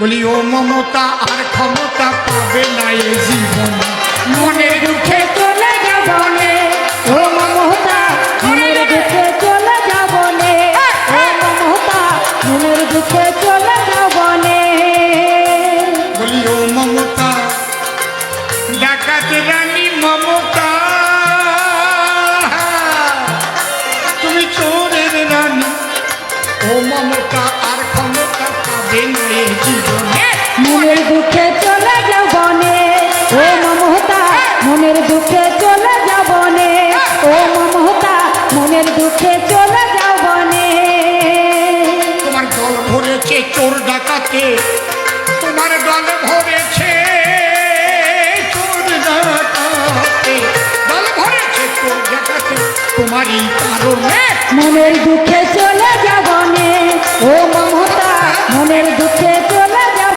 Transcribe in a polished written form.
বলি ও মমতা আর ক্ষমতা পাবে না এ জীবন, মনের দুঃখে চলে যাব নে। ও মমতা মনের দুঃখে চলে যাব নে, ও মমতা মনের দুঃখে চলে যাব নে। বলি ও মমতা ডাকাত রানী মমতা, তুমি চোরের রানী। ও মমতা আর ক্ষমতা পাবে না এ জীবনে, মনের দুঃখে চলে যাব নে। ও মমতা মনের দুঃখে চলে যাব নে, ও মমতা মনের দুঃখে চলে যাব নে। তোমার দল ভরেছে চোর ডাকাতে, তোমার দল ভরেছে চোর ডাকাতে, দল ভরেছে চোর ডাকাতে, তোমারই কারণে মনের দুঃখে চলে যাব নে। ও মমতা মনের দুঃখে চলে